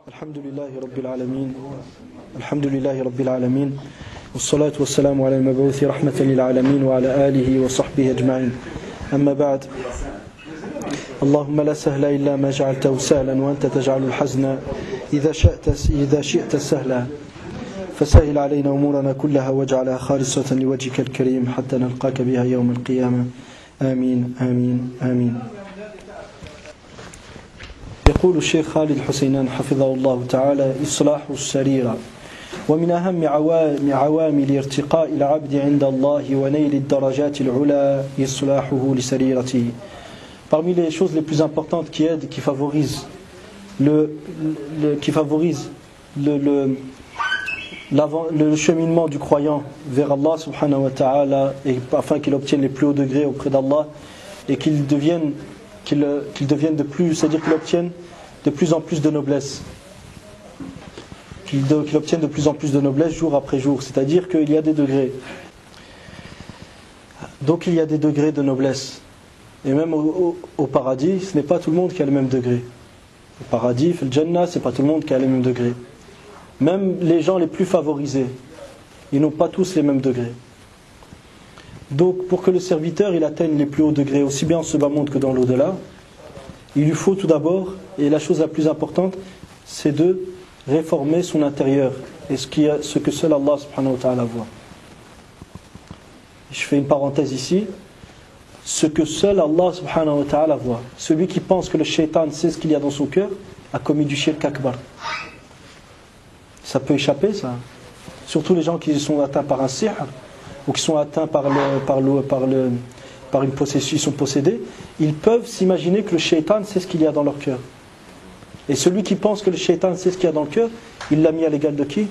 الحمد لله رب العالمين الحمد لله رب العالمين والصلاة والسلام على المبعوث رحمة للعالمين وعلى آله وصحبه أجمعين أما بعد اللهم لا سهل إلا ما جعلته سهلا وأنت تجعل الحزن إذا شئت سهلا فسهل علينا أمورنا كلها واجعلها خالصة لوجهك الكريم حتى نلقاك بها يوم القيامة آمين آمين آمين. يقول الشيخ خالد الحسينان حفظه الله تعالى: إصلاح السريرة ومن أهم عوامل ارتقاء العبد عند الله ونيل الدرجات العلى إصلاحه لسريرته. Parmi les choses les plus importantes qui aident, qui favorisent le cheminement du croyant vers Allah subhanahu wa ta'ala, et afin qu'il obtienne les plus hauts degrés auprès d'Allah et qu'il devienne de plus, c'est-à-dire qu'il obtienne de plus en plus de noblesse, qu'il obtienne de plus en plus de noblesse jour après jour, c'est-à-dire qu'il y a des degrés. Donc il y a des degrés de noblesse, et même au paradis, ce n'est pas tout le monde qui a le même degré. Au paradis, le Jannah, c'est pas tout le monde qui a le même degré. Même les gens les plus favorisés, ils n'ont pas tous les mêmes degrés. Donc pour que le serviteur il atteigne les plus hauts degrés, aussi bien en ce bas monde que dans l'au-delà, il lui faut tout d'abord, et la chose la plus importante, c'est de réformer son intérieur, et ce que seul Allah subhanahu wa ta'ala voit. Je fais une parenthèse ici. Ce que seul Allah subhanahu wa ta'ala voit. Celui qui pense que le shaitan sait ce qu'il y a dans son cœur a commis du shirk akbar. Ça peut échapper, ça. Surtout les gens qui sont atteints par un sihr, ou qui sont atteints par une possession, ils sont possédés, ils peuvent s'imaginer que le shaitan sait ce qu'il y a dans leur cœur. Et celui qui pense que le shaitan sait ce qu'il y a dans le cœur, il l'a mis à l'égal de qui?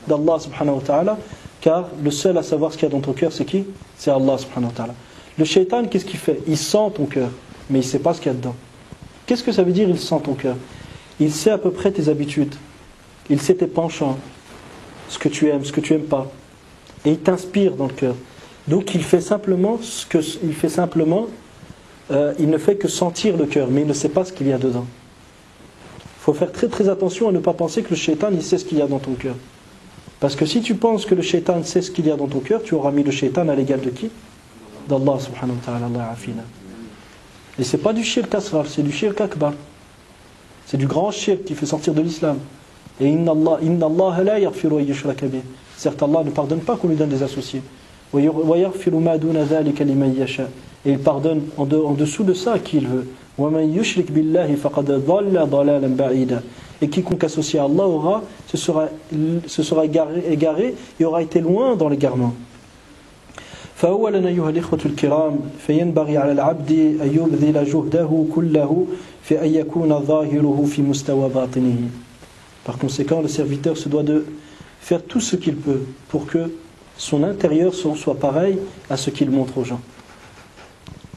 D'Allah subhanahu wa ta'ala, car le seul à savoir ce qu'il y a dans ton cœur, c'est qui? C'est Allah subhanahu wa ta'ala. Le shaitan, qu'est-ce qu'il fait? Il sent ton cœur, mais il ne sait pas ce qu'il y a dedans. Qu'est-ce que ça veut dire, il sent ton cœur? Il sait à peu près tes habitudes, il sait tes penchants, ce que tu aimes, ce que tu n'aimes pas. Et il t'inspire dans le cœur. Donc il fait simplement il ne fait que sentir le cœur, mais il ne sait pas ce qu'il y a dedans. Il faut faire très très attention à ne pas penser que le shaitan il sait ce qu'il y a dans ton cœur. Parce que si tu penses que le shaitan sait ce qu'il y a dans ton cœur, tu auras mis le shaitan à l'égal de qui? D'Allah subhanahu wa ta'ala, Allah afina. Et c'est pas du shirk asghar, c'est du shirk akbar. C'est du grand shirk qui fait sortir de l'islam. Et inna Allah la yaghfiru an yushraka bih. Certes, Allah ne pardonne pas qu'on lui donne des associés. Wa yaghfiru ma duna dhalika liman yasha. Et il pardonne en dessous de ça à qui il veut. Wa man yushrik billahi faqad dhalla dhalalan ba'ida. Et quiconque associe à Allah se sera égaré et aura été loin dans l'égarement. فأولا أيها الإخوة الكرام فينبغي على العبد أن يبذل جهده كله في أن يكون ظاهره في مستوى باطنه. Par conséquent, le serviteur se doit de faire tout ce qu'il peut pour que son intérieur soit pareil à ce qu'il montre aux gens.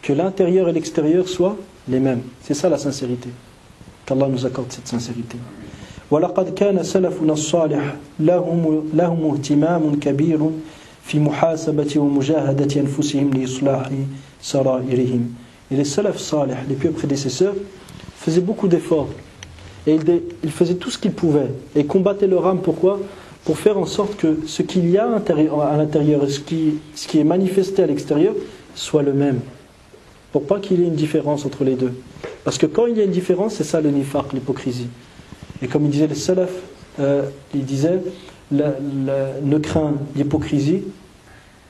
Que l'intérieur et l'extérieur soient les mêmes. C'est ça la sincérité. Qu'Allah nous accorde cette sincérité. وَلَقَدْ كَانَ سَلَفُنَا الصَّالِحُ لَهُمُ اهْتِمَامٌ كَبِيرٌ في محاسبة ومجاهدة أنفسهم لإصلاح سرائرهم. Et les salaf salih, les pieux prédécesseurs, faisaient beaucoup d'efforts. Et ils faisaient tout ce qu'ils pouvaient. Et combattaient leur âme, pourquoi? Pour faire en sorte que ce qu'il y a à l'intérieur et ce qui est manifesté à l'extérieur soit le même. Pour pas qu'il y ait une différence entre les deux. Parce que quand il y a une différence, c'est ça le nifaq, l'hypocrisie. Et comme ils disaient les salaf, ils disaient ne craint l'hypocrisie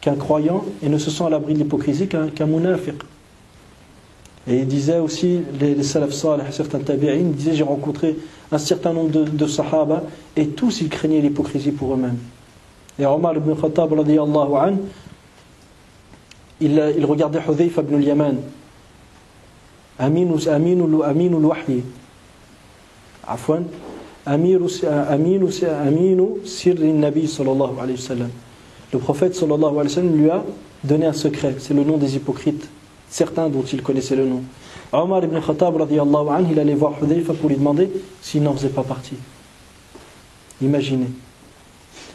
qu'un croyant et ne se sent à l'abri de l'hypocrisie qu'un munafiq. Et il disait aussi, les salaf salih, certains tabi'in, disaient: j'ai rencontré un certain nombre de sahaba et tous ils craignaient l'hypocrisie pour eux-mêmes. Et Omar ibn Khattab radiyallahu anhu, il regardait Hudhayfa ibn al-Yaman, aminu al-wahyi, afwan, aminu sirri nabi sallallahu alayhi wa sallam. Le prophète sallallahu alayhi wa sallam lui a donné un secret, c'est le nom des hypocrites, certains dont il connaissait le nom. Omar ibn Khattab radiyallahu anhu, il allait voir Hudhayfa pour lui demander s'il n'en faisait pas partie. Imaginez.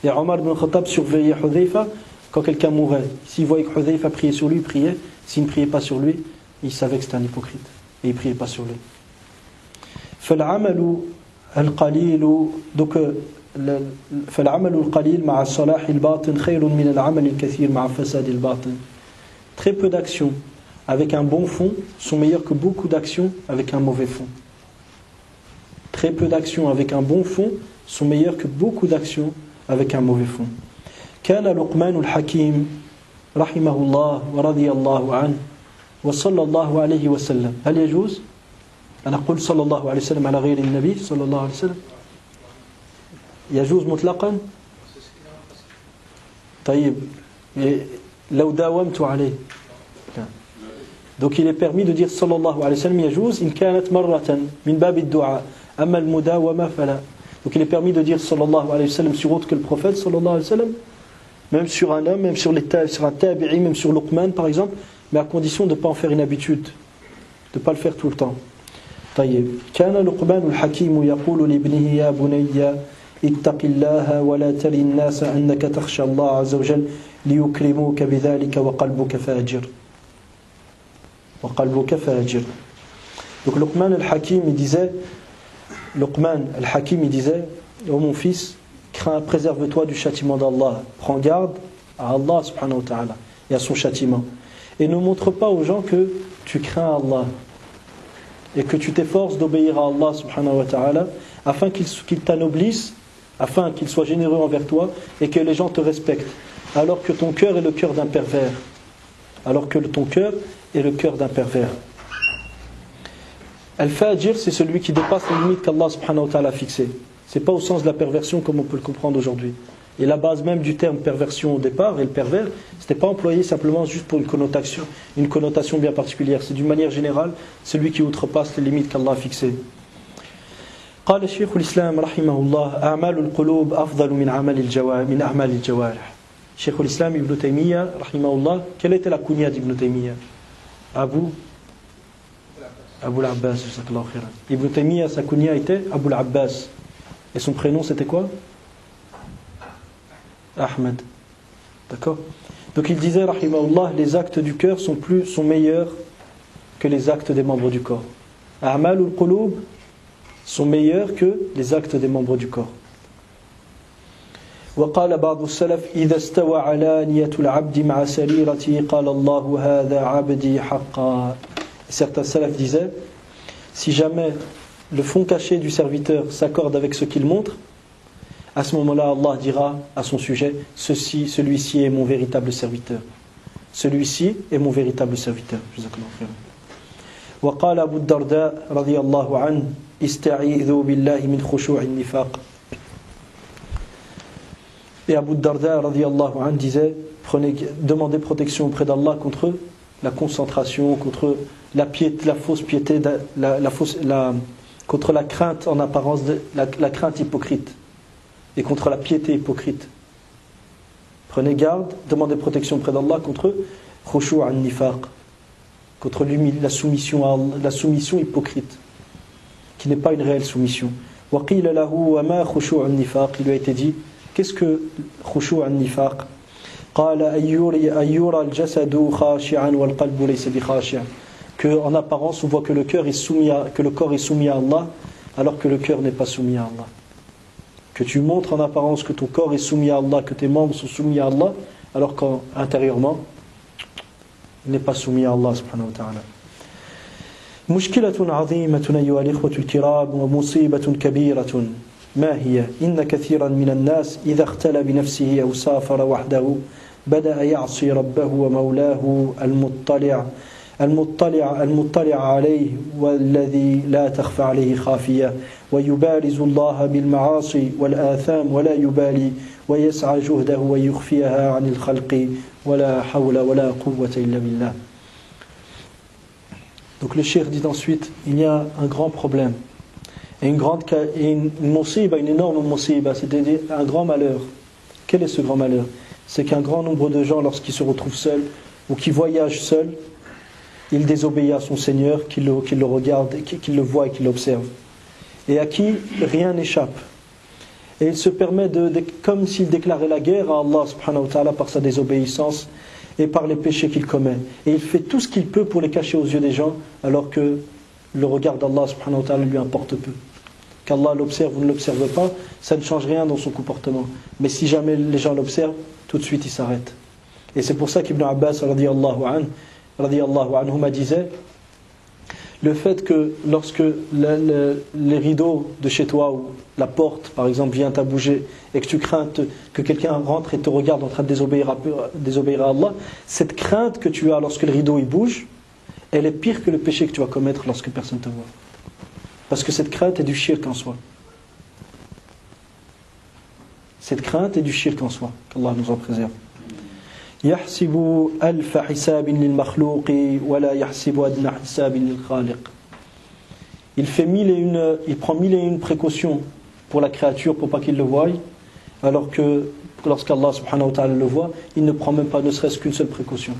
Et Omar ibn Khattab surveillait Hudhayfa quand quelqu'un mourait. S'il voyait que Hudhayfa priait sur lui, il priait. S'il ne priait pas sur lui, il savait que c'était un hypocrite. Et il ne priait pas sur lui. فالعمل القليل donc فالعمل القليل مع الصلاح الباطن خير من العمل الكثير مع فساد الباطن. Très peu d'actions avec un bon fond sont meilleures que beaucoup d'actions avec un mauvais fond. Très peu d'actions avec un bon fond sont meilleures que beaucoup d'actions avec un mauvais fond. كان لقمان الحكيم رحمه الله ورضي الله عنه وصلى الله عليه وسلم. هل يجوز أن أقول صلى الله عليه وسلم على غير النبي صلى الله عليه وسلم؟ يجوز مطلقا؟ طيب لو داومت عليه. Donc il est permis de dire صلى الله عليه وسلم يجوز إن كانت مرة من باب الدعاء أما المداومة فلا. Donc il est permis de dire صلى الله عليه وسلم sur autre que le prophète صلى الله عليه وسلم, même sur un homme, même sur un tabi'i, même sur Luqman par exemple, mais à condition de ne pas en faire une habitude, de ne pas le faire tout le temps. طيب كان لقمان الحكيم يقول لابنه يا بني اتق الله ولا تر الناس أنك تخشى الله عز وجل ليكرموك بذلك وقلبك فاجر. وقلبك فاجر. Donc Luqman al-Hakim il disait, ô mon fils, crains, préserve-toi du châtiment d'Allah, prends garde à Allah subhanahu wa ta'ala et à son châtiment, et ne montre pas aux gens que tu crains Allah et que tu t'efforces d'obéir à Allah subhanahu wa ta'ala afin qu'il t'anoblisse, afin qu'il soit généreux envers toi et que les gens te respectent, alors que ton cœur est le cœur d'un pervers. Al-Fajir, c'est celui qui dépasse les limites qu'Allah subhanahu wa ta'ala a fixées. C'est pas au sens de la perversion comme on peut le comprendre aujourd'hui. Et la base même du terme perversion au départ, et le pervers, c'était pas employé simplement juste pour une connotation bien particulière. C'est d'une manière générale celui qui outrepasse les limites qu'Allah a fixées. قال الشيخ الإسلام رحمه الله أعمال القلوب أفضل من أعمال الجوارح. Cheikh al-Islam Ibn Taymiyyah, rahimahullah, quelle était la kunya d'Ibn Taymiyyah? Abu al-Abbas. Ibn Taymiyyah, sa kunya était Abu al-Abbas. Et son prénom c'était quoi? Ahmed. D'accord? Donc il disait, rahimahullah, les actes du cœur sont meilleurs que les actes des membres du corps. A'malul qulub sont meilleurs que les actes des membres du corps. وقال بعض السلف إذا استوى علانية العبد مع سريرته قال الله هذا عبدي حقا. Certains salafs disaient, si jamais le fond caché du serviteur s'accorde avec ce qu'il montre, à ce moment-là Allah dira à son sujet, celui-ci est mon véritable serviteur. Celui-ci est mon véritable serviteur. وقال أبو الدرداء رضي الله عنه استعيذوا بالله من خشوع النفاق. Et Abu Darda radiyallahu anhu disait, demandez protection auprès d'Allah contre la concentration, contre la fausse piété, contre la crainte en apparence, la crainte hypocrite, et contre la piété hypocrite. Prenez garde, demandez protection auprès d'Allah contre khushu' an-nifaq, contre la soumission hypocrite, qui n'est pas une réelle soumission. Wa qila lahu wa ma khushu' an-nifaq, il lui a été dit, qu'est-ce que khushu' an-nifaq? قال أيورا الجسد خاشعا والقلب ليس بخاشع. Que en apparence on voit que le corps est soumis à Allah alors que le cœur n'est pas soumis à Allah. Que tu montres en apparence que ton corps est soumis à Allah, que tes membres sont soumis à Allah alors qu'intérieurement il n'est pas soumis à Allah subhanahu wa ta'ala. مشكلة عظيمة أيها الإخوة الكرام ومصيبة كبيرة. ما هي؟ إن كثيرا من الناس إذا اختل بنفسه أو سافر وحده بدأ يعصي ربه ومولاه المطلع عليه والذي لا تخفى عليه خافية ويبارز الله بالمعاصي والآثام ولا يبالي ويسعى جهده ويخفيها عن الخلق ولا حول ولا قوة إلا بالله. Donc le cheikh dit ensuite, il y a un grand problème et une musiba, une énorme musiba, c'est-à-dire un grand malheur. Quel est ce grand malheur? C'est qu'un grand nombre de gens, lorsqu'ils se retrouvent seuls ou qui voyagent seuls, ils désobéissent à son Seigneur, qu'il le regarde, qu'il le voit et qu'il l'observe, et à qui rien n'échappe. Et il se permet comme s'il déclarait la guerre à Allah subhanahu wa ta'ala par sa désobéissance et par les péchés qu'il commet. Et il fait tout ce qu'il peut pour les cacher aux yeux des gens, alors que le regard d'Allah subhanahu wa ta'ala lui importe peu. qu'Allah l'observe ou ne l'observe pas, ça ne change rien dans son comportement. Mais si jamais les gens l'observent, tout de suite il s'arrête. Et c'est pour ça qu'Ibn Abbas radiyallahu anhuma disait le fait que lorsque les rideaux de chez toi ou la porte par exemple vient à bouger et que tu crains que quelqu'un rentre et te regarde en train de désobéir à Allah, cette crainte que tu as lorsque le rideau il bouge, elle est pire que le péché que tu vas commettre lorsque personne ne te voit. Parce que cette crainte est du shirk en soi. Cette crainte est du shirk en soi. Qu'Allah nous en préserve. يحسب ألف حساب للمخلوق ولا يحسب أدنى حساب للخالق. Il prend 1001 précautions pour la créature pour pas qu'il le voie, alors que lorsqu'Allah subhanahu wa ta'ala le voit, il ne prend même pas ne serait-ce qu'une seule précaution.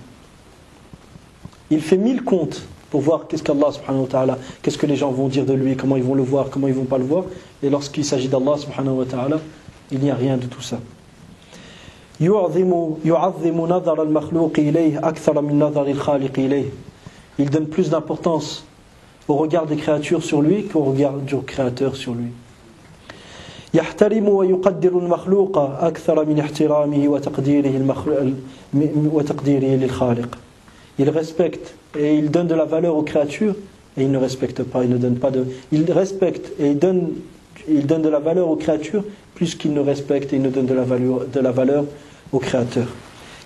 Il fait 1000 comptes pour voir qu'est-ce qu'Allah subhanahu wa ta'ala, qu'est-ce que les gens vont dire de lui, comment ils vont le voir, comment ils vont pas le voir, et lorsqu'il s'agit d'Allah subhanahu wa ta'ala, il n'y a rien de tout ça. يعظم نظر المخلوق إليه أكثر من نظر الخالق إليه. Il donne plus d'importance au regard des créatures sur lui qu'au regard du créateur sur lui. يحترم ويقدر المخلوق أكثر من احترامه وتقديره للخالق. Il respecte et il donne de la valeur aux créatures et il ne respecte pas, il ne donne pas de. Il respecte et il donne de la valeur aux créatures plus qu'il ne respecte et il ne donne de la valeur au Créateur.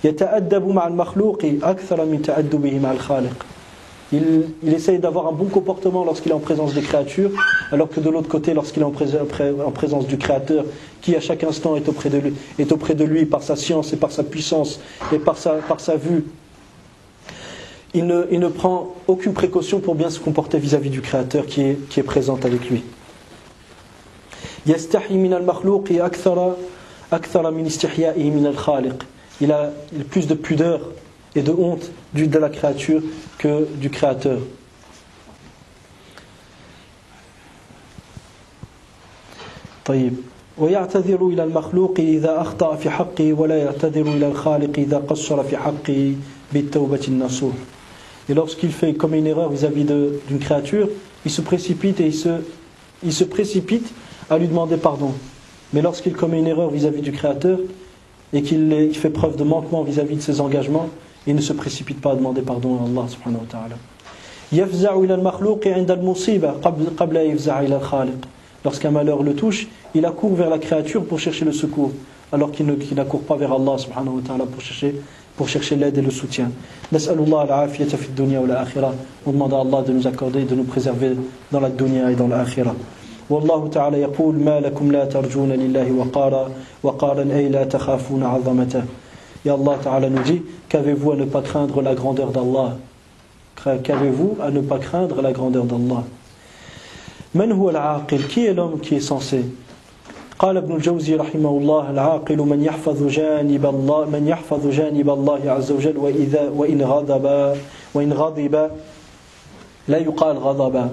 يتأدب مع المخلوق أكثر من تأدبه مع الخالق. Il essaye d'avoir un bon comportement lorsqu'il est en présence des créatures, alors que de l'autre côté, lorsqu'il est en présence du Créateur, qui à chaque instant est auprès de lui par sa science et par sa puissance et par sa vue, il ne prend aucune précaution pour bien se comporter vis-à-vis du Créateur qui est présent avec lui. يستحي من المخلوق أكثر من استحيائه من الخالق. Il a plus de pudeur et de honte de la créature que du Créateur. طيب ويعتذر إلى المخلوق إذا أخطأ في حقه ولا يعتذر إلى الخالق إذا قصر في حقه بالتوبة النصوح. Et lorsqu'il fait comme une erreur vis-à-vis d'une créature, il se précipite à lui demander pardon. Mais lorsqu'il commet une erreur vis-à-vis du Créateur et qu'il fait preuve de manquement vis-à-vis de ses engagements, il ne se précipite pas à demander pardon à Allah subhanahu wa ta'ala. يفزع إلى المخلوق عند المصيبة قبل أن يفزع إلى الخالق. Lorsqu'un malheur le touche, il accourt vers la créature pour chercher le secours, alors qu'il n'accourt pas vers Allah subhanahu wa ta'ala pour chercher l'aide et le soutien. نسأل الله العافية في الدنيا والآخرة. On demande à Allah de nous accorder et de nous préserver dans la dunya et dans l'akhirah. والله تعالى يقول ما لكم لا ترجون لله وقارا أي لا تخافون عظمته. Et Allah Ta'ala nous dit, qu'avez-vous à ne pas craindre la grandeur d'Allah? Qu'avez-vous à ne pas craindre la grandeur d'Allah? من هو العاقل? Qui est l'homme qui est sensé? قال ابن الجوزي رحمه الله العاقل من يحفظ جانب الله عز وجل وإن غضب لا يقال غضب،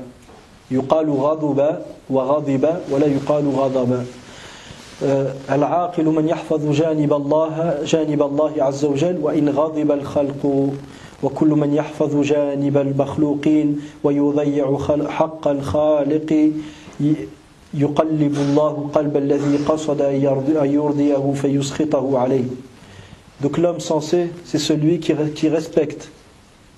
يقال غضب وغضب ولا يقال غضب. العاقل من يحفظ جانب الله عز وجل وإن غضب الخلق وكل من يحفظ جانب المخلوقين ويضيع حق الخالق يقلب الله قلب الذي قصد أن يرضيه فيسخطه عليه. Donc l'homme sensé, c'est celui qui respecte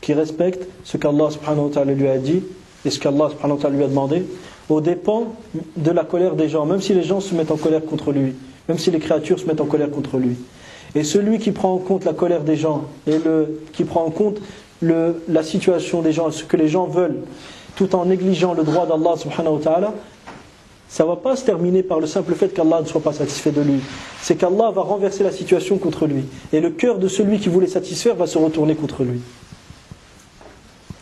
ce qu'Allah subhanahu wa ta'ala lui a dit et ce qu'Allah subhanahu wa ta'ala lui a demandé, au dépend de la colère des gens, même si les gens se mettent en colère contre lui, même si les créatures se mettent en colère contre lui. Et celui qui prend en compte la colère des gens et qui prend en compte la situation des gens, ce que les gens veulent, tout en négligeant le droit d'Allah subhanahu wa ta'ala, ça ne va pas se terminer par le simple fait qu'Allah ne soit pas satisfait de lui. C'est qu'Allah va renverser la situation contre lui. Et le cœur de celui qui voulait satisfaire va se retourner contre lui.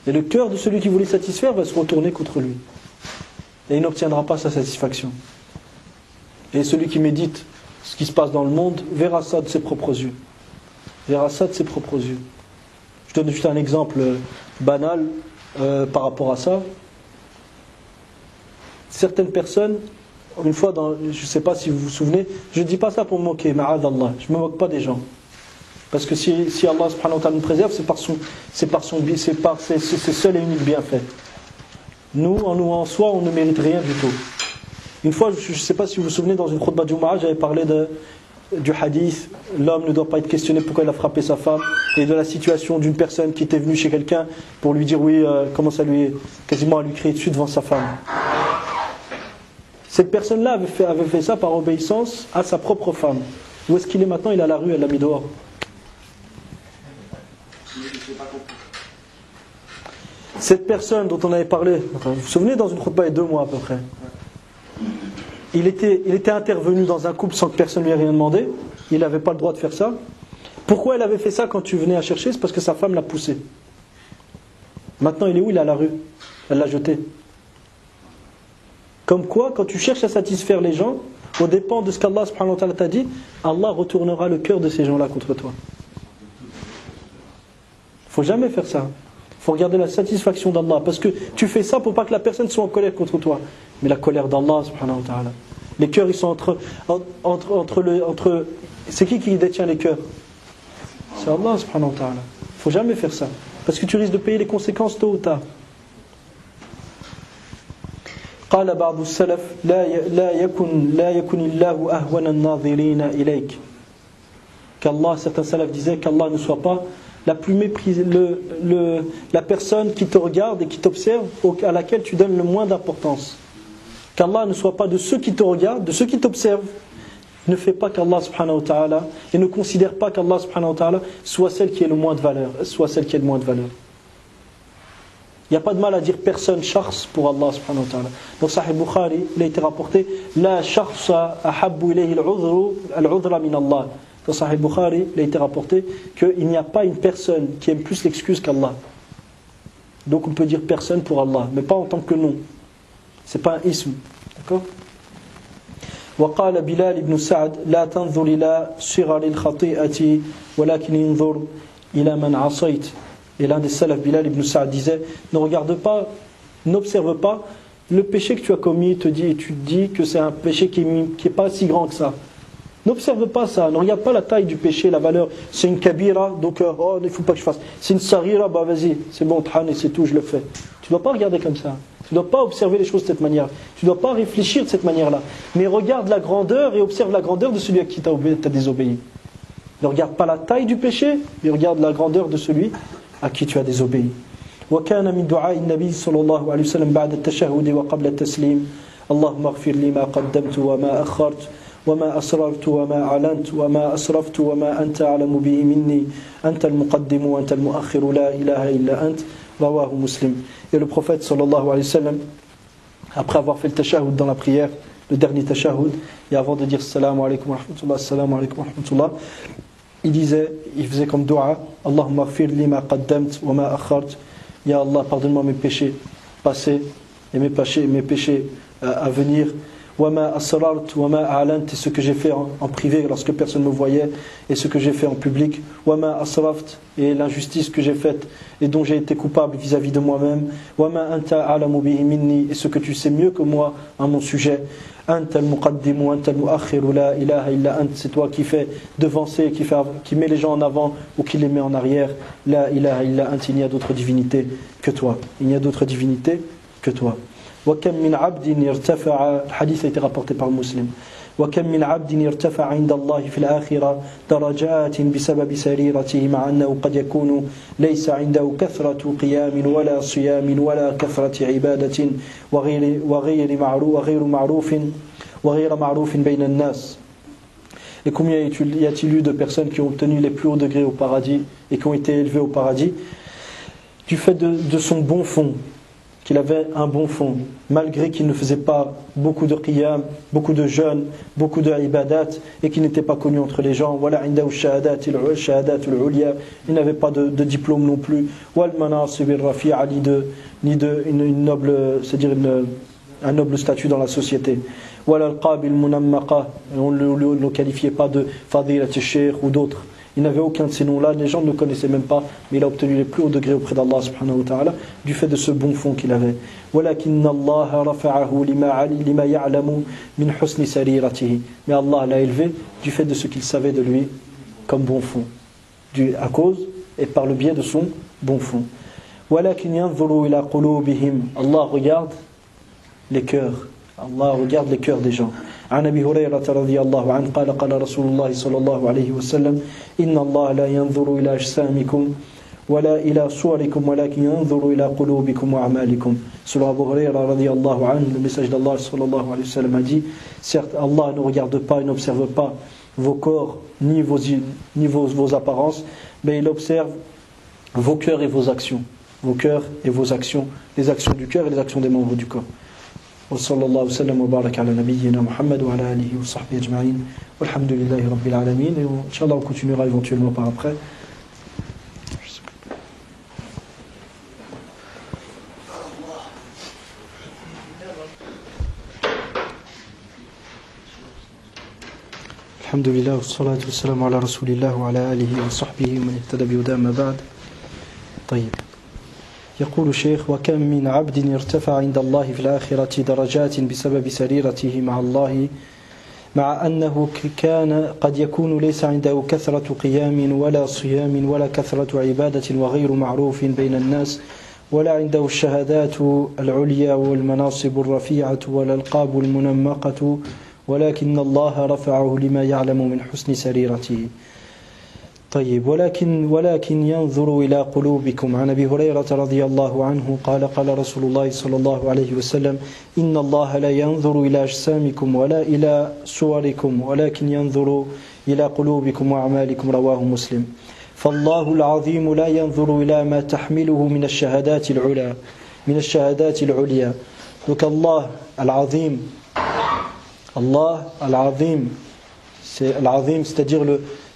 Et le cœur de celui qui voulait satisfaire va se retourner contre lui. Et il n'obtiendra pas sa satisfaction. Et celui qui médite ce qui se passe dans le monde verra ça de ses propres yeux. Verra ça de ses propres yeux. Je donne juste un exemple banal par rapport à ça. Certaines personnes, une fois, je ne sais pas si vous vous souvenez, je ne dis pas ça pour me moquer, ma'adallah, je ne me moque pas des gens. Parce que si Allah subhanahu wa ta'ala nous préserve, c'est seul et unique bienfait. Nous en soi, on ne mérite rien du tout. Une fois, je ne sais pas si vous vous souvenez, dans une khutbah Jumu'ah, j'avais parlé du hadith, l'homme ne doit pas être questionné pourquoi il a frappé sa femme, et de la situation d'une personne qui était venue chez quelqu'un pour lui dire oui, commence à lui, quasiment à lui crier dessus devant sa femme. Cette personne-là avait fait ça par obéissance à sa propre femme. Où est-ce qu'il est maintenant? Il est à la rue, elle l'a mis dehors. Cette personne dont on avait parlé, vous vous souvenez, dans une khutbah il y a 2 mois à peu près, il était intervenu dans un couple sans que personne lui ait rien demandé. Il n'avait pas le droit de faire ça. Pourquoi il avait fait ça quand tu venais à chercher? C'est parce que sa femme l'a poussé. Maintenant il est où? Il est à la rue. Elle l'a jeté. Comme quoi, quand tu cherches à satisfaire les gens, au dépend de ce qu'Allah subhanahu wa ta'ala t'a dit, Allah retournera le cœur de ces gens-là contre toi. Il ne faut jamais faire ça. Il faut regarder la satisfaction d'Allah. Parce que tu fais ça pour pas que la personne soit en colère contre toi. Mais la colère d'Allah subhanahu wa ta'ala. Les cœurs, ils sont entre c'est qui détient les cœurs? C'est Allah subhanahu wa ta'ala. Il ne faut jamais faire ça. Parce que tu risques de payer les conséquences tôt ou tard. قال بعض السلف لا يكن الله أهون الناظرين إليك. Qu'Allah, certains salafs disaient qu'Allah ne soit pas la plus méprisée, la personne qui te regarde et qui t'observe, à laquelle tu donnes le moins d'importance. Qu'Allah ne soit pas de ceux qui te regardent, de ceux qui t'observent. Ne fais pas qu'Allah subhanahu wa ta'ala, et ne considère pas qu'Allah subhanahu wa ta'ala soit celle qui ait le moins de valeur, soit celle qui ait le moins de valeur. Il n'y a pas de mal à dire personne shakhs pour Allah subhanahu wa ta'ala. Dans Sahih Bukhari, il a été rapporté La shakhsa ahabbu ilayhi al-udhra min Allah. Dans Sahih Bukhari, il a été rapporté qu'il n'y a pas une personne qui aime plus l'excuse qu'Allah. Donc on peut dire personne pour Allah, mais pas en tant que nom. C'est pas un ism. D'accord? وقال بلال بن سعد لا تنظر إلى صغر الخطيئة ولكن انظر إلى من عصيت. Et l'un des salafs, Bilal ibn Sa'd, disait ne regarde pas, n'observe pas le péché que tu as commis, tu te dis que c'est un péché qui n'est pas si grand que ça. N'observe pas ça, ne regarde pas la taille du péché, la valeur. C'est une kabira, donc oh, il ne faut pas que je fasse. C'est une sarira, bah vas-y, c'est bon, t'han et c'est tout, je le fais. Tu ne dois pas regarder comme ça. Tu ne dois pas observer les choses de cette manière. Tu ne dois pas réfléchir de cette manière-là. Mais regarde la grandeur et observe la grandeur de celui à qui t'as désobéi. Ne regarde pas la taille du péché, mais regarde la grandeur de celui à qui tu as désobéi. وكان من دعاء النبي صلى الله عليه وسلم بعد التشهد وقبل التسليم اللهم اغفر لي ما قدمت وما أخرت وما أسررت وما أعلنت وما أسرفت وما أنت أعلم به مني أنت المقدم وأنت المؤخر لا إله إلا أنت رواه مسلم. Et le prophète sallallahu alayhi wa sallam, après avoir fait le tashahhud dans la prière, le dernier tashahhud, et avant de dire assalamu alaykum wa rahmatullah, assalamu alaykum wa rahmatullah, il faisait comme dua, Allahumma ghfir li ma qaddamt wa ma akhart. Ya Allah, pardonne-moi mes péchés passés et mes péchés à venir. Wa ma asrart wa ma a'lant, et ce que j'ai fait en privé lorsque personne ne me voyait, et ce que j'ai fait en public. Wa ma asraft, et l'injustice que j'ai faite et dont j'ai été coupable vis-à-vis de moi-même. Wa ma anta a'lamu bihi minni, et ce que tu sais mieux que moi à mon sujet. Anta al-muqaddim wa anta al-mu'akhir la ilaha illa ant, c'est toi qui fais devancer, qui met les gens en avant ou qui les met en arrière. La ilaha illa ant, il n'y a d'autre divinité que toi. Il n'y a d'autre divinité que toi. وكم من عبد يرتفع, الحديث a été rapporté par Muslim. وكم من عبد يرتفع عند الله في الآخرة درجات بسبب سريرته مع أنه قد يكون ليس عنده كثرة قيام ولا صيام ولا كثرة عبادة وغير معروف بين الناس. Et combien y a-t-il eu de personnes qui ont obtenu les plus hauts degrés au paradis et qui ont été élevées au paradis du fait de son bon fond, qu'il avait un bon fond, malgré qu'il ne faisait pas beaucoup de qiyam, beaucoup de jeûnes, beaucoup de ibadat, et qu'il n'était pas connu entre les gens. Voilà, indahu shahadat al-ulya, il n'avait pas de diplôme non plus. Wal manasib ar-rafi'a, ni de une noble, c'est-à-dire un noble statut dans la société. Wala al-qab al-munammaqa, on ne le qualifiait pas de fadilat al-sheikh ou d'autres. Il n'avait aucun de ces noms-là, les gens ne le connaissaient même pas, mais il a obtenu les plus hauts degrés auprès d'Allah subhanahu wa ta'ala, du fait de ce bon fond qu'il avait. وَلَكِنَّ اللَّهَ رَفَعَهُ لِمَا يَعْلَمُ مِنْ حُسْنِ سَرِيرَتِهِ. Mais Allah l'a élevé du fait de ce qu'il savait de lui comme bon fond, à cause et par le biais de son bon fond. وَلَكِنْ يَنْظُرُ إِلَى قُلُوبِهِمْ. Allah regarde les cœurs. Allah regarde les cœurs des gens. عن أبي هريرة رضي الله عنه قال قال رسول الله صلى الله عليه وسلم إن الله لا ينظر إلى أجسامكم ولا إلى صوركم ولكن ينظر إلى قلوبكم وأعمالكم. Selon Abu Hurayra radiyallahu anhu, le message d'Allah sallallahu alayhi wa sallam a dit, certes Allah ne regarde pas et n'observe pas vos corps ni vos apparences, mais il observe vos cœurs et vos actions. Vos cœurs et vos actions, les actions du cœur et les actions des membres du corps. وصلى الله وسلم وبارك على نبينا محمد وعلى آله وصحبه أجمعين والحمد لله رب العالمين. Et Inch'Allah on continuera éventuellement par après. الحمد لله والصلاة والسلام على رسول الله وعلى آله وصحبه ومن اهتدى بهداه أما بعد. طيب. يقول الشيخ: وكم من عبد ارتفع عند الله في الآخرة درجات بسبب سريرته مع الله، مع أنه كان قد يكون ليس عنده كثرة قيام ولا صيام ولا كثرة عبادة وغير معروف بين الناس، ولا عنده الشهادات العليا والمناصب الرفيعة والألقاب المنمقة، ولكن الله رفعه لما يعلم من حسن سريرته. طيب. ولكن ينظر إلى قلوبكم. عن أبي هريرة رضي الله عنه قال قال رسول الله صلى الله عليه وسلم إن الله لا ينظر إلى أجسامكم ولا إلى صوركم ولكن ينظر إلى قلوبكم وأعمالكم. رواه مسلم. فالله العظيم لا ينظر إلى ما تحمله من الشهادات العليا. Donc Allah Al-Azim, c'est Al-Azim, c'est-à-dire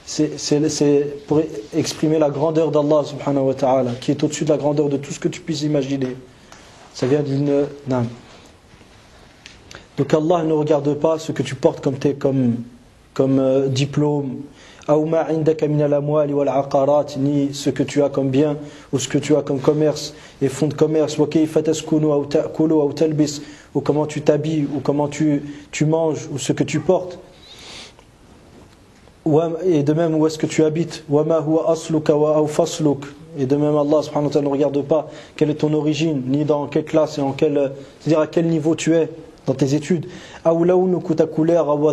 c'est pour exprimer la grandeur d'Allah subhanahu wa ta'ala, qui est au-dessus de la grandeur de tout ce que tu puisses imaginer. Ça vient d'une... Non. Donc Allah ne regarde pas ce que tu portes comme diplôme, ni ce que tu as comme bien ou ce que tu as comme commerce et fonds de commerce, ou comment tu t'habilles ou comment tu manges ou ce que tu portes, et de même où est-ce que tu habites, et de même Allah subhanahu wa ta'ala ne regarde pas quelle est ton origine, ni dans quelle classe et c'est-à-dire à quel niveau tu es dans tes études, ou ta couleur, ou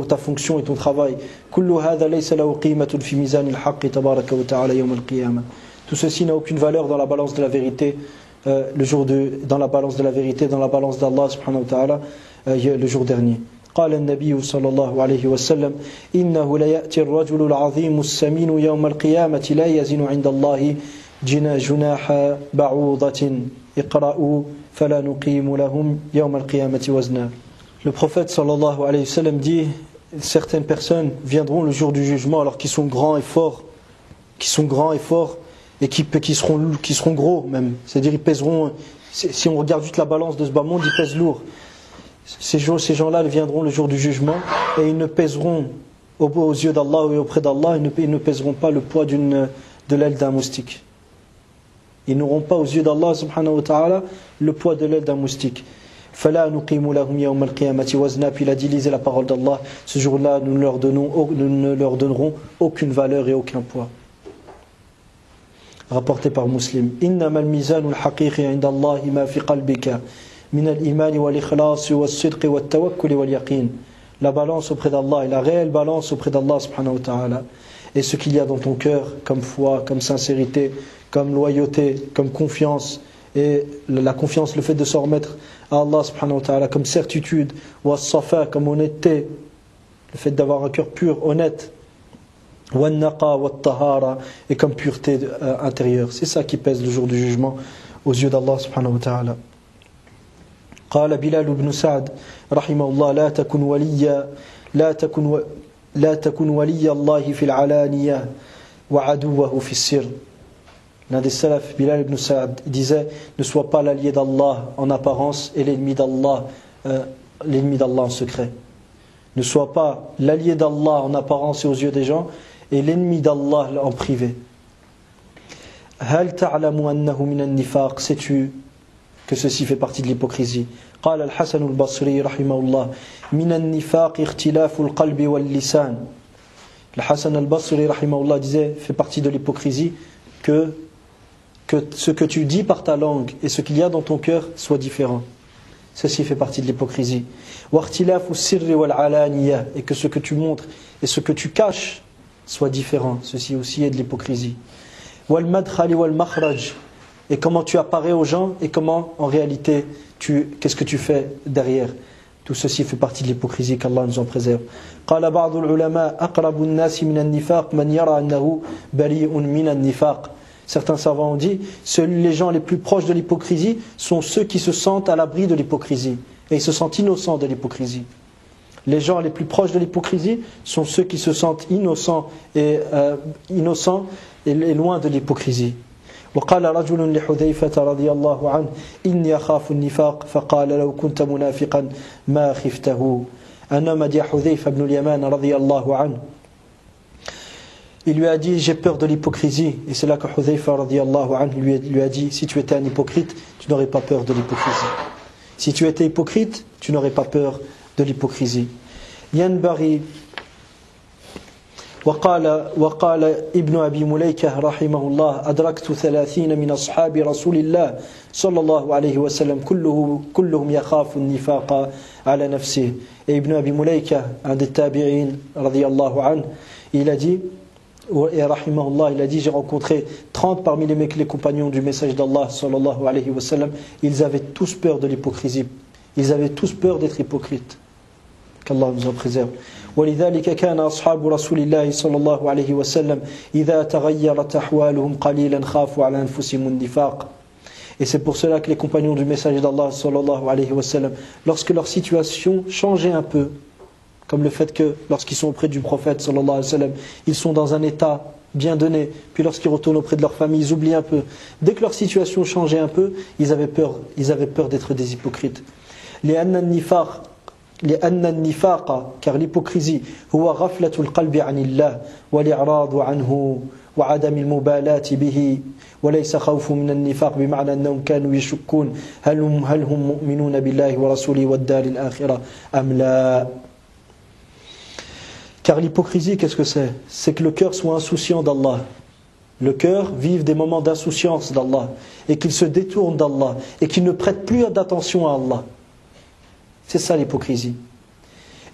ta fonction et ton travail. Tout ceci n'a aucune valeur dans la balance de la vérité, dans la balance d'Allah subhanahu wa ta'ala, le jour dernier. قال النبي صلى الله عليه وسلم إنه ليأتي الرجل العظيم السمين يوم القيامة لا يزن عند الله جناح بعوضة اقرأوا فلا نقيم لهم يوم القيامة وزنا. Le prophète sallallahu alayhi wa sallam dit: certaines personnes viendront le jour du jugement alors qu'ils sont grands et forts, et qui seront gros même, c'est-à-dire ils pèseront, si on regarde juste la balance de ce bas monde, ils pèsent lourd. Ces gens-là viendront le jour du jugement et ils ne pèseront aux yeux d'Allah et auprès d'Allah, ils ne pèseront pas le poids de l'aile d'un moustique. Ils n'auront pas aux yeux d'Allah subhanahu wa ta'ala le poids de l'aile d'un moustique. فَلَا نُقِيمُ لَهُمْ يَوْمَ الْقِيَامَةِ وَزْنًا. Puis il a dit: lisez la parole d'Allah, ce jour-là nous ne leur donnerons aucune valeur et aucun poids. Rapporté par Muslim. إِنَّمَا الْمِيزَانُ الْحَقِيقِ عِنْدَ اللَّهِ مَا فِي قَلْبِكَ من الإيمان والإخلاص والصدق والتوكل واليقين. La balance auprès d'Allah et la réelle balance auprès d'Allah subhanahu wa ta'ala, et ce qu'il y a dans ton cœur comme foi, comme sincérité, comme loyauté, comme confiance, et la confiance, le fait de s'en remettre à Allah subhanahu wa ta'ala, comme certitude, wa safa, comme honnêteté, le fait d'avoir un cœur pur, honnête, wa naqa wa tahara, et comme pureté intérieure. C'est ça qui pèse le jour du jugement aux yeux d'Allah subhanahu wa ta'ala. قال بلال بن سعد رحمه الله: لا تكن ولي الله في العلانية وعدوه في السر. L'un des salafs, Bilal ibn Sa'd, disait: ne sois pas l'allié d'Allah en apparence et l'ennemi d'Allah en secret. Ne sois pas l'allié d'Allah en apparence et aux yeux des gens, et l'ennemi d'Allah en privé. هل تعلم أنه من النفاق. Sais-tu que ceci fait partie de l'hypocrisie? قال الحسن البصري رحمه الله: من النفاق اختلاف القلب واللسان. Le Hassan al-Basri rahimahullah disait: fait partie de l'hypocrisie que ce que tu dis par ta langue et ce qu'il y a dans ton cœur soit différent. ceci fait partie de l'hypocrisie. Et que ce que tu montres et ce que tu caches soit différent, ceci aussi est de l'hypocrisie. Et comment tu apparais aux gens et comment en réalité qu'est-ce que tu fais derrière. Tout ceci fait partie de l'hypocrisie, qu'Allah nous en préserve. قال بعض العلماء أقرب الناس من النفاق من يرى أنه بريء من النفاق. Certains savants ont dit, les gens les plus proches de l'hypocrisie sont ceux qui se sentent à l'abri de l'hypocrisie. Et ils se sentent innocents de l'hypocrisie. Les gens les plus proches de l'hypocrisie sont ceux qui se sentent innocents et loin de l'hypocrisie. وقال رجل لحذيفة رضي الله عنه إني أخاف النفاق فقال لو كنت منافقا ما خفته. Un homme a dit à Hudhayfa ibn al-Yaman radiyallahu anhu, il lui a dit j'ai peur de l'hypocrisie, et c'est là que Hudhayfa radiyallahu anhu lui a dit si tu étais un hypocrite tu n'aurais pas peur de l'hypocrisie. Si tu étais hypocrite tu n'aurais pas peur de l'hypocrisie. ينبغي وقال ابن أبي مليكة رحمه الله أدركت 30 من أصحاب رسول الله صلى الله عليه وسلم كلهم يخاف النفاق على نفسه. Et Ibn Abi Mulayka, un des tabi'in radiyallahu anhu, il a dit, et rahimahullah, il a dit j'ai rencontré 30 parmi les compagnons du message d'Allah sallallahu alayhi wa sallam, ils avaient tous peur de l'hypocrisie, ils avaient tous peur d'être hypocrites. Qu'Allah nous en préserve. ولذلك كان أصحاب رسول الله صلى الله عليه وسلم إذا تغيرت أحوالهم قليلا خافوا على أنفسهم النفاق. Et c'est pour cela que les compagnons du messager d'Allah sallallahu alayhi wa sallam, lorsque leur situation changeait un peu, comme le fait que lorsqu'ils sont auprès du prophète sallallahu alayhi wa sallam, ils sont dans un état bien donné, puis lorsqu'ils retournent auprès de leur famille, ils oublient un peu. Dès que leur situation changeait un peu, ils avaient peur d'être des hypocrites. لأن النفاق car l'hypocrisie هو غفلة القلب عن الله والإعراض عنه وعدم المبالاة به وليس خوف من النفاق بمعنى أنهم كانوا يشكون هل هم مؤمنون بالله ورسوله والدار الآخرة أم لا. Car l'hypocrisie, qu'est-ce que c'est? C'est que le cœur soit insouciant d'Allah. Le cœur vive des moments d'insouciance d'Allah et qu'il se détourne d'Allah et qu'il ne prête plus d'attention à Allah. C'est ça l'hypocrisie.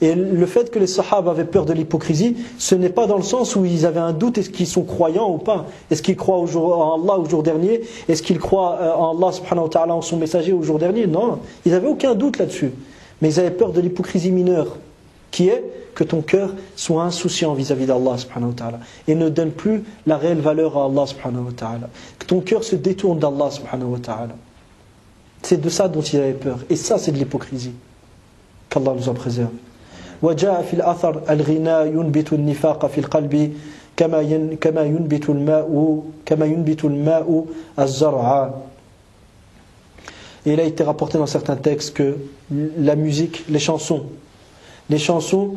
Et le fait que les sahaba avaient peur de l'hypocrisie, ce n'est pas dans le sens où ils avaient un doute, est-ce qu'ils sont croyants ou pas? Est-ce qu'ils croient en Allah au jour dernier? Est-ce qu'ils croient en Allah subhanahu wa ta'ala, en son messager au jour dernier? Non, ils n'avaient aucun doute là-dessus. Mais ils avaient peur de l'hypocrisie mineure, qui est que ton cœur soit insouciant vis-à-vis d'Allah subhanahu wa ta'ala et ne donne plus la réelle valeur à Allah subhanahu wa ta'ala. Que ton cœur se détourne d'Allah subhanahu wa ta'ala. C'est de ça dont ils avaient peur. Et ça, c'est de l'hypocrisie. Qu'Allah nous en préserve. وجاء في الأثر الغناء ينبت النفاق في القلب كما ينبت الماء الزرع. Et il a été rapporté dans certains textes que la musique, les chansons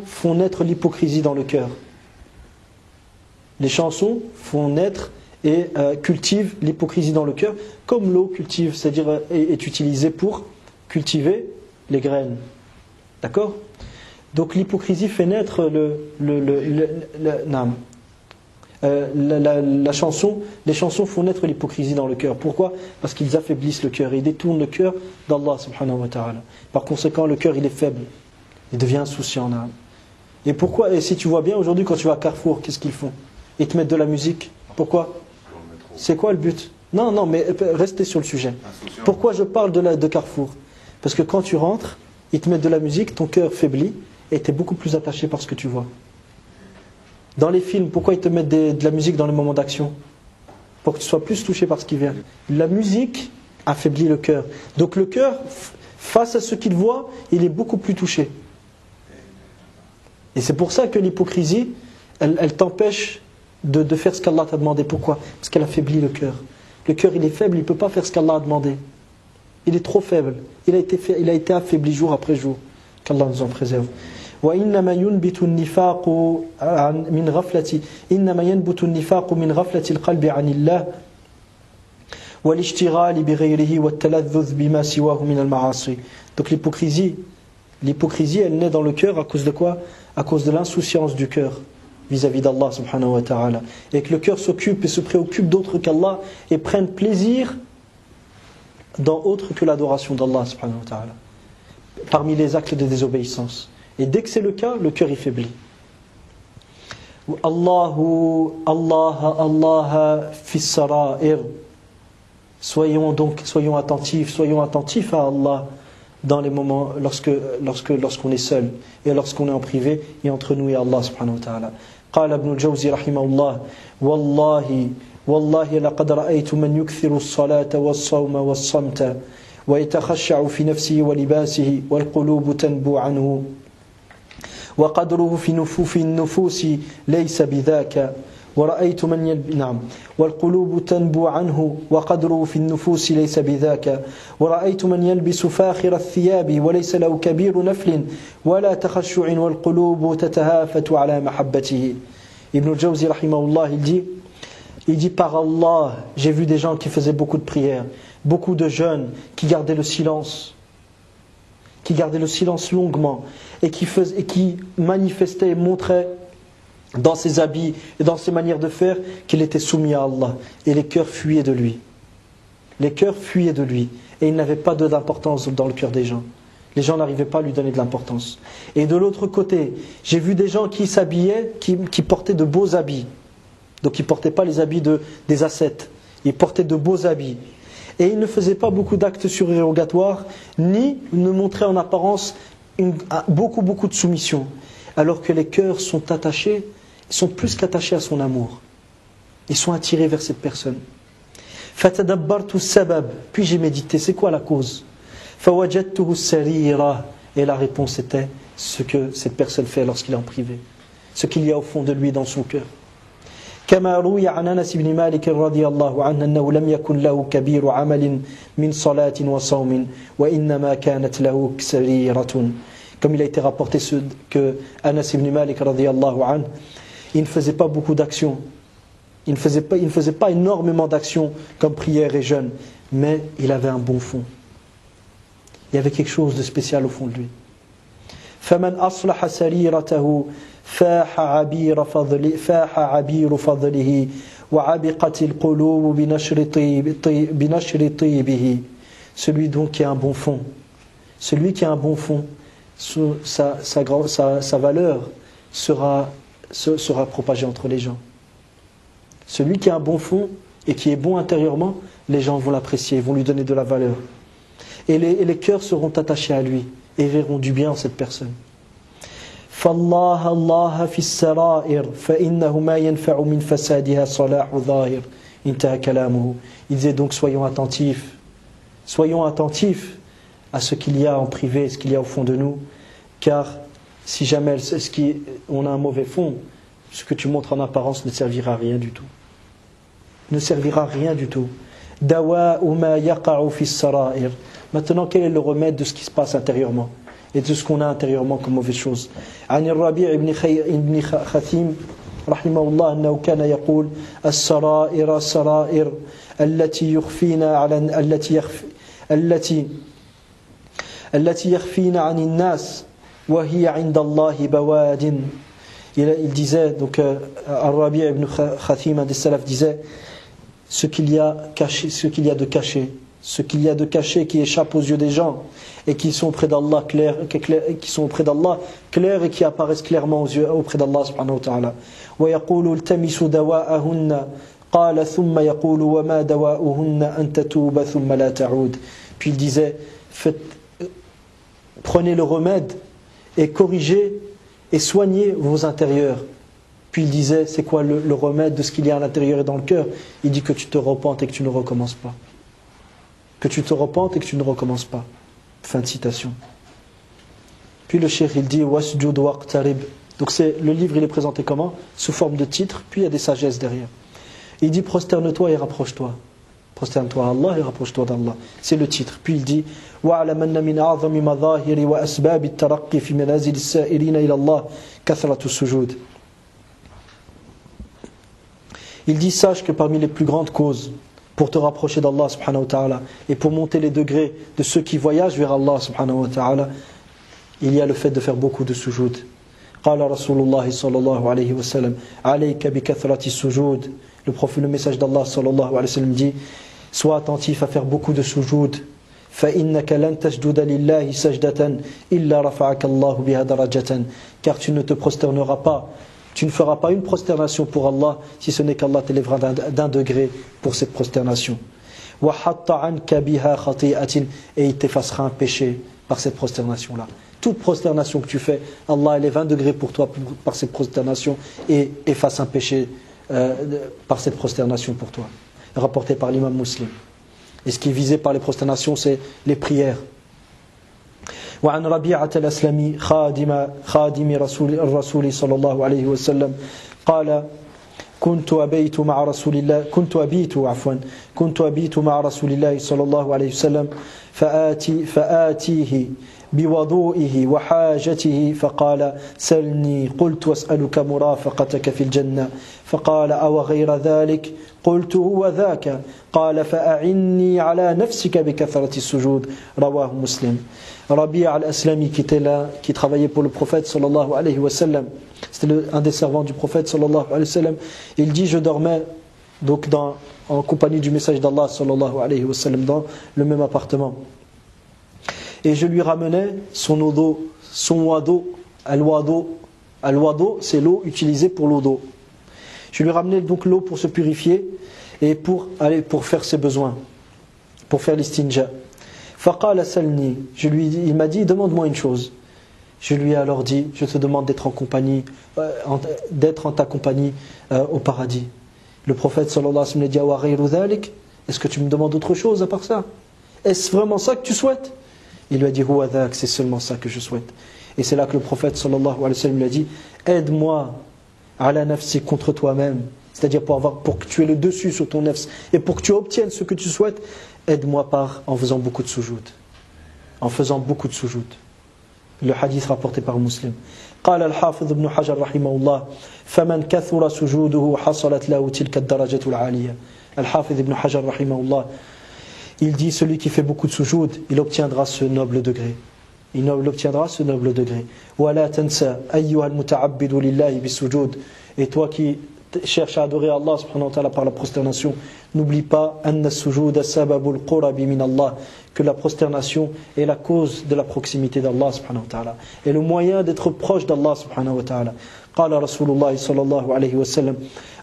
font naître l'hypocrisie dans le cœur. Les chansons font naître et cultivent l'hypocrisie dans le cœur, comme l'eau cultive, c'est-à-dire est utilisée pour cultiver les graines. D'accord? Donc l'hypocrisie fait naître la chanson. Les chansons font naître l'hypocrisie dans le cœur. Pourquoi? Parce qu'ils affaiblissent le cœur. Ils détournent le cœur d'Allah subhanahu wa ta'ala. Par conséquent, le cœur il est faible. Il devient insouciant. Et pourquoi? Et si tu vois bien aujourd'hui quand tu vas à Carrefour, qu'est-ce qu'ils font? Ils te mettent de la musique. Pourquoi? C'est quoi le but? Non, mais restez sur le sujet. Pourquoi je parle de Carrefour? Parce que quand tu rentres, ils te mettent de la musique, ton cœur faiblit et tu es beaucoup plus attaché par ce que tu vois. Dans les films, pourquoi ils te mettent de la musique dans les moments d'action? Pour que tu sois plus touché par ce qui vient. La musique affaiblit le cœur. Donc le cœur, face à ce qu'il voit, il est beaucoup plus touché. Et c'est pour ça que l'hypocrisie, elle t'empêche de faire ce qu'Allah t'a demandé. Pourquoi? Parce qu'elle affaiblit le cœur. Le cœur, il est faible, il ne peut pas faire ce qu'Allah a demandé. Il est trop faible. Il a été affaibli jour après jour. Qu'Allah nous en préserve. وإنما ينبت النفاق من غفلة إنما ينبت النفاق من غفلة القلب عن الله والاشتغال بغيره والتلذذ بما سواه من المعاصي. Donc l'hypocrisie, elle naît dans le cœur à cause de quoi? À cause de l'insouciance du cœur vis-à-vis d'Allah subhanahu wa ta'ala. Et que le cœur s'occupe et se préoccupe d'autre qu'Allah et prenne plaisir dans autre que l'adoration d'Allah subhanahu wa ta'ala. parmi les actes de désobéissance. Et dès que c'est le cas, le cœur y faiblit. Allahu Allah fi sara'ir. Soyons attentifs à Allah dans les moments lorsqu'on est seul et lorsqu'on est en privé et entre nous et Allah subhanahu wa ta'ala. قال ابن الجوزي رحمه الله والله لقد رأيت من يكثر الصلاة والصوم والصمت ويتخشع في نفسه ولباسه والقلوب تنبو عنه وقدره في النفوس ليس بذاك ورأيت من والقلوب تنبو عنه وقدره في النفوس ليس بذاك ورأيت من يلبس فاخر الثياب وليس له كبير نفل ولا تخشع والقلوب تتهافت على محبته. Ibn al-Jawzi rahimahullah, il dit par Allah, j'ai vu des gens qui faisaient beaucoup de prières, beaucoup de jeunes qui gardaient le silence longuement et qui manifestaient et montraient dans ses habits et dans ses manières de faire qu'il était soumis à Allah, et les cœurs fuyaient de lui. Et il n'avait pas d'importance dans le cœur des gens. Les gens n'arrivaient pas à lui donner de l'importance. Et de l'autre côté, j'ai vu des gens qui s'habillaient, qui portaient de beaux habits. Donc ils ne portaient pas les habits des ascètes, ils portaient de beaux habits. Et ils ne faisaient pas beaucoup d'actes surérogatoires, ni ne montraient en apparence beaucoup de soumission. Alors que les cœurs sont plus qu'attachés à son amour. Ils sont attirés vers cette personne. Fatadabbartu sabab, puis j'ai médité, c'est quoi la cause? Fawajadtuhu sarira, et la réponse était ce que cette personne fait lorsqu'il est en privé, ce qu'il y a au fond de lui dans son cœur. كما روي عن أنس بن مالك رضي الله عنه أنه لم يكن له كبير عمل من صلاة وصوم وإنما كانت له سريرة. Comme il a été rapporté que Anas ibn Malik radiyallahu anhu, il ne faisait pas beaucoup d'actions. Il ne faisait pas énormément d'actions comme prière et jeûne, mais il avait un bon fond. Il y avait quelque chose de spécial au fond de lui. فَمَنْ أَصْلَحَ سَرِيرَتَهُ فَاحَ عَبِيرُ فَضْلِهِ وَعَبِقَتِ الْقُلُوبُ بِنَشْرِ طِيبِهِ. Celui donc qui a un bon fond, sa valeur sera propagée entre les gens. Celui qui a un bon fond et qui est bon intérieurement, les gens vont l'apprécier, vont lui donner de la valeur. Et les cœurs seront attachés à lui et verront du bien en cette personne. فَاللَّهَ اللَّهَ فِي السَّرَائِرِ فَإِنَّهُ مَا يَنْفَعُ مِنْ فَسَادِهَا صَلَاحُ ظَاهِرٍ انتهى كلامه. Il disait donc soyons attentifs à ce qu'il y a en privé, ce qu'il y a au fond de nous, car si jamais on a un mauvais fond, ce que tu montres en apparence ne servira à rien du tout. Dawa'u ma yaqa'u fi as-sara'ir. Maintenant, quel est le remède de ce qui se passe intérieurement et de ce qu'on a intérieurement comme mauvaise chose? عن الربيع بن خثيم رحمه الله أنه كان يقول السرائر السرائر التي يخفين عن الناس وهي عند الله بواد. Il disait, donc Al-Rabi' ibn Khathim, un des salafs, disait ce qu'il y a de caché qui échappe aux yeux des gens et qui sont auprès d'Allah clair et qui apparaissent clairement auprès d'Allah subhanahu wa ta'ala. وَيَقُولُ الْتَمِسُ دَوَاءَهُنَّ قَالَ ثُمَّ يَقُولُ وَمَا دَوَاءُهُنَّ أَن تَتُوبَ ثُمَّ لَا تَعُودَ. Puis il disait prenez le remède et corrigez et soignez vos intérieurs. Puis il disait, c'est quoi le remède de ce qu'il y a à l'intérieur et dans le cœur? Il dit que tu te repentes et que tu ne recommences pas. Fin de citation. Puis le cheikh il dit, wasjud waqtarib. Donc le livre il est présenté comment? Sous forme de titre, puis il y a des sagesses derrière. Il dit, prosterne-toi et rapproche-toi. Prosterne-toi à Allah et rapproche-toi d'Allah. C'est le titre. Puis il dit وَعْلَمَنَّ مِنْ أَعْظَمِ مَظَاهِرِ وَأَسْبَابِ التَّرَقِّ فِي مَنَازِلِ السَّائِرِينَ إِلَى اللَّهِ كَثْرَةُ السُّجُودِ. Il dit sache que parmi les plus grandes causes pour te rapprocher d'Allah subhanahu wa ta'ala et pour monter les degrés de ceux qui voyagent vers Allah subhanahu wa ta'ala, il y a le fait de faire beaucoup de sujoud. قال رسول الله صلى الله عليه وسلم عليك بكثرة السجود. Le message d'Allah sallallahu alayhi wa sallam dit sois attentif à faire beaucoup de sujoud. فإنك لن تسجد لله سجدة إلا رفعك الله بها درجة. Car tu ne te prosterneras pas, tu ne feras pas une prosternation pour Allah si ce n'est qu'Allah t'élèvera d'un degré pour cette prosternation. وحط عنك بها خطيئة, et il t'effacera un péché par cette prosternation-là. Toute prosternation que tu fais, Allah élève un degré pour toi par cette prosternation et efface un péché par cette prosternation pour toi. Rapporté par l'imam Muslim. Et ce qui est visé par les prosternations, c'est les prières. وعن ربيعة الأسلمي خادم الرسول صلى الله عليه وسلم قال كنت أبيت مع رسول الله صلى الله عليه وسلم فآتيه بوضوئه وحاجته فقال سلني قلت واسألك مرافقتك في الجنة فقال أو غير ذلك قلت هو ذاك قال فأعني على نفسك بكثرة السجود رواه مسلم. Rabi' al-Aslami qui était là, qui travaillait pour le prophète sallallahu alayhi wa sallam, c'était un des servants du prophète sallallahu alayhi wa sallam. Il dit, je dormais donc en compagnie du message d'Allah sallallahu alayhi wa sallam dans le même appartement. Et je lui ramenais son wado, al-wado, c'est l'eau utilisée pour l'eau d'eau. Je lui ramenais donc l'eau pour se purifier et pour faire ses besoins, pour faire l'istinja. Faqala salni, il m'a dit, demande-moi une chose. Je lui ai alors dit, je te demande d'être en ta compagnie au paradis. Le prophète sallallahu alayhi wa sallam dit, wa ghayru dhalik, est-ce que tu me demandes autre chose à part ça? Est-ce vraiment ça que tu souhaites? Il lui a dit, huwa dhak, c'est seulement ça que je souhaite. Et c'est là que le prophèt sallallahu alayhi wa sallam lui a dit, aide-moi ala nafsi, contre toi-même, c'est-à-dire pour que tu aies le dessus sur ton nafs et pour que tu obtiennes ce que tu souhaites, aide-moi en faisant beaucoup de sujoud. En faisant beaucoup de sujoud. Le hadith rapporté par Muslim. قال الحافظ ابن حجر رحمه الله فمن كثر سجوده حصلت له تلك الدرجة العالية. الحافظ ابن حجر رحمه الله, il dit, celui qui fait beaucoup de sujoud, il obtiendra ce noble degré. Il obtiendra ce noble degré. ولا تنسى أيها المتعبد لله بالسجود. Et toi qui cherche à adorer Allah subhanahu wa ta'ala par la prosternation, n'oublie pas anna sujuda sababul qurabi min Allah, que la prosternation est la cause de la proximité d'Allah subhanahu wa ta'ala et le moyen d'être proche d'Allah subhanahu wa ta'ala. قال رسول الله صلى الله عليه وسلم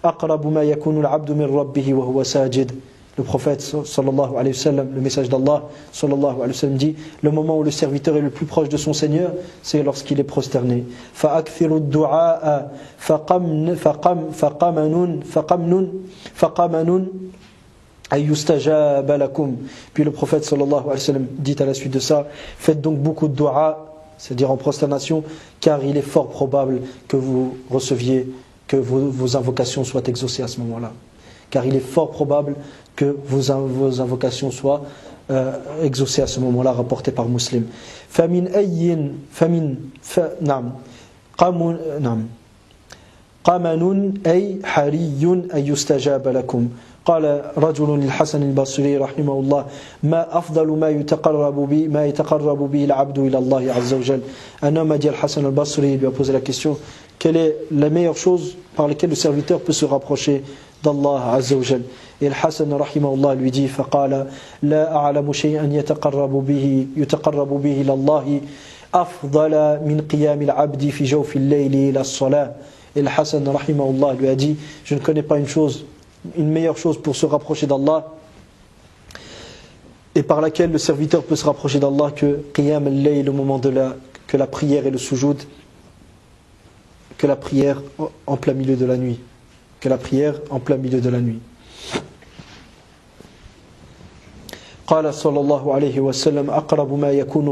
أقرب ما يكون العبد من ربه وهو ساجد. Le prophète sallallahu alayhi wa sallam, le message d'Allah sallallahu alayhi wa sallam dit, le moment où le serviteur est le plus proche de son Seigneur, c'est lorsqu'il est prosterné. فَأَكْثِرُ الدُّعَاءَ فَقَمْنٌ أَيُّسْتَجَابَ لَكُمْ. Puis le prophète sallallahu alayhi wa sallam dit à la suite de ça, faites donc beaucoup de dua, c'est-à-dire en prosternation, car il est fort probable que vous receviez, que vos invocations soient exaucées à ce moment-là. Car il est fort probable que vos invocations soient exaucées à ce moment-là, rapportées par Muslim. قَمَنٌ أي حري أن يستجاب لكم. قال رجل للحسن البصري رحمه الله ما أفضل ما يتقرب به العبد إلى الله عز وجل. Un homme a dit à Hassan al-Basri, lui a posé la question, quelle est la meilleure chose par laquelle le serviteur peut se rapprocher d'Allah Azza wa Jal? Et Al-Hassan rahimahullah lui dit فقال لا أعلم شيئا يتقرب به إلى الله أفضل من قيام العبد في جوف الليل إلى الصلاة. Et Al-Hassan rahimahullah lui a dit, je ne connais pas une meilleure chose pour se rapprocher d'Allah et par laquelle le serviteur peut se rapprocher d'Allah que qiyam al-layl, au moment que la prière et le sujoud, que la prière en plein milieu de la nuit. Que la prière en plein milieu de la nuit. قال صلى الله عليه وسلم أقرب ما يكون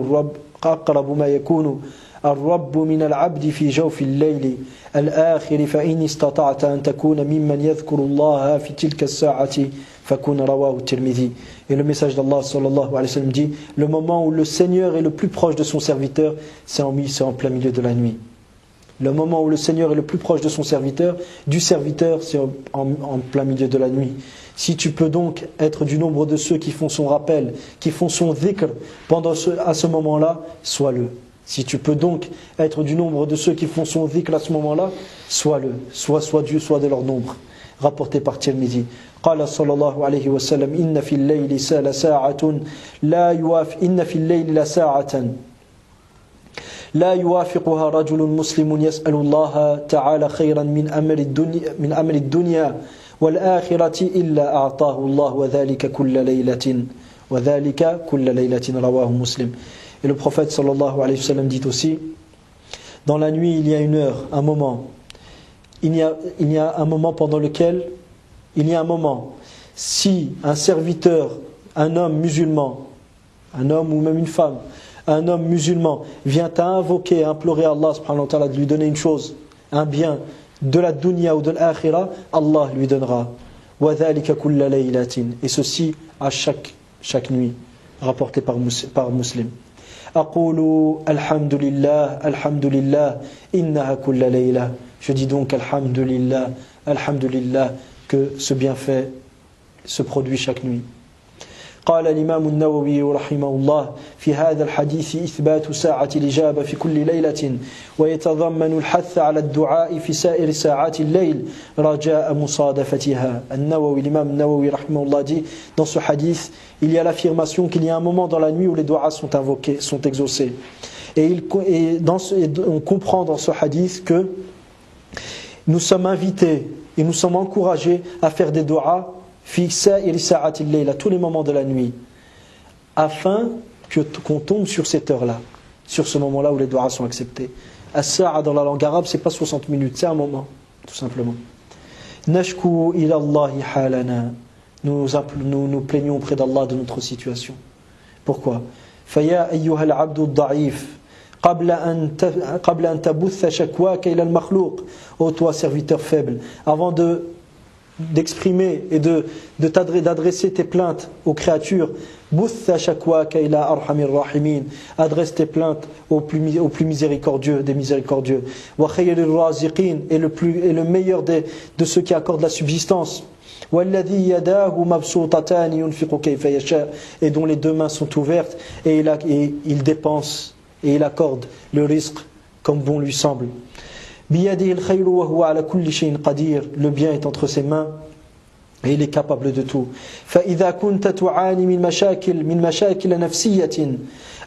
الرب من العبد في جوف الليل الآخر فإن استطعت أن تكون ممن يذكر الله في تلك الساعة فكن رواه الترمذي. Et le message d'Allah sallallahu alayhi wa sallam dit, le moment où le Seigneur est le plus proche de son serviteur, c'est en plein milieu de la nuit. Le moment où le Seigneur est le plus proche de son serviteur, c'est en plein milieu de la nuit. Si tu peux donc être du nombre de ceux qui font son rappel, qui font son dhikr à ce moment-là, sois-le. Si tu peux donc être du nombre de ceux qui font son dhikr à ce moment-là, sois-le. Sois de leur nombre. rapporté par Tirmidhi. قال صلى الله عليه وسلم إن في الليل ساعة إن في الليل لساعة لا يوافقها رجل مسلم يسأل الله تعالى خيرا من أمر الدنيا والآخرة إلا أعطاه الله وذلك كل ليلة رواه مسلم. Et le prophète sallallahu alayhi wa sallam dit aussi, dans la nuit il y a une heure, un moment. Il y a un moment pendant lequel, il y a un moment, si un serviteur, un homme musulman, un homme ou même une femme, un homme musulman vient à invoquer, à implorer Allah subhanahu wa ta'ala de lui donner une chose, un bien, de la dunya ou de l'akhira, Allah lui donnera. وَذَلِكَ كُلَّ لَيْلَةٍ. Et ceci à chaque nuit, rapporté par Muslim. أقول الحمد لله إنها كل ليلة. Je dis donc alhamdulillah que ce bienfait se produit chaque nuit. قال الإمام النووي رحمه الله في هذا الحديث إثبات ساعة الإجابة في كل ليلة ويتضمن الحث على الدعاء في سائر ساعات الليل رجاء مصادفتها. L'imam Nawawi رحمه الله dit, dans ce hadith il y a l'affirmation qu'il y a un moment dans la nuit où les du'as sont invoqués, sont exaucés. Et on comprend dans ce hadith que nous sommes invités et nous sommes encouragés à faire des du'as à tous les moments de la nuit, afin qu'on tombe sur cette heure-là, sur ce moment-là où les du'as sont acceptés. As-sa'a dans la langue arabe, c'est pas 60 minutes, c'est un moment, tout simplement. Nashku ila Allahi halana. Nous plaignons auprès d'Allah de notre situation. Pourquoi? Faya ayyuha al-abdu ad-da'if qabla an tabutha shakwaka ila al-makhluq. Ô toi serviteur faible, avant d'exprimer et d'adresser tes plaintes aux créatures, butha shakwaka ila arhamir rahimin, adresse tes plaintes au plus miséricordieux des miséricordieux, wa khayril raziqin, et le meilleur de ceux qui accordent la subsistance, والذي يداه مبسوطتان ينفق كيف يشاء, et dont les deux mains sont ouvertes et il dépense et il accorde le rizq comme bon lui semble. بيده الخير وهو على كل شيء قدير, le bien est entre ses mains et il est capable de tout. فإذا كنت تعاني من مشاكل نفسية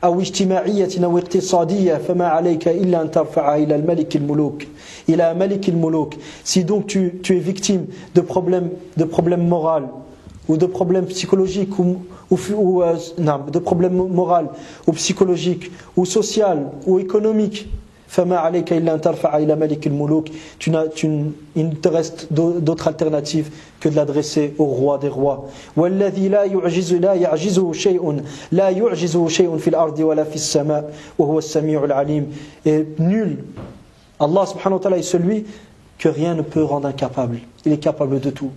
أو اجتماعية أو اقتصادية فما عليك إلا أن ترفع إلى الملك الملوك. Si donc tu es victime de problèmes moraux ou de problèmes psychologiques de problèmes moraux ou psychologiques ou sociaux ou économiques, فما عليك إلا أن ترفع إلى ملك الملوك. Il ne te reste d'autre alternative que de l'adresser au roi des rois. والذي لا يعجزه شيء في الأرض ولا في السماء وهو السميع العليم. Et nul, Allah subhanahu wa ta'ala est celui que rien ne peut rendre incapable. Il est capable de tout.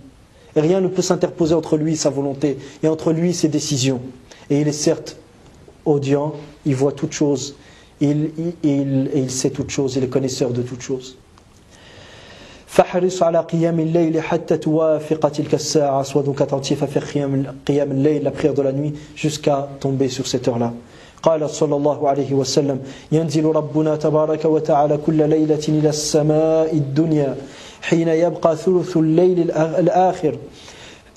Et rien ne peut s'interposer entre lui et sa volonté, et entre lui et ses décisions. Et il est certes audient, il voit toutes choses, il sait toutes choses, il est connaisseur de toutes choses. فَحْرِصْ عَلَى قِيَامِ اللَّيْلِ حَتَّى تُوَافِقَ تِلْكَ السَّاعَةِ. Sois donc attentif à faire qiyam al-layl, la prière de la nuit, jusqu'à tomber sur cette heure-là. قال صلى الله عليه وسلم ينزل ربنا تبارك وتعالى كل ليلة إلى السماء الدنيا حين يبقى ثلث الليل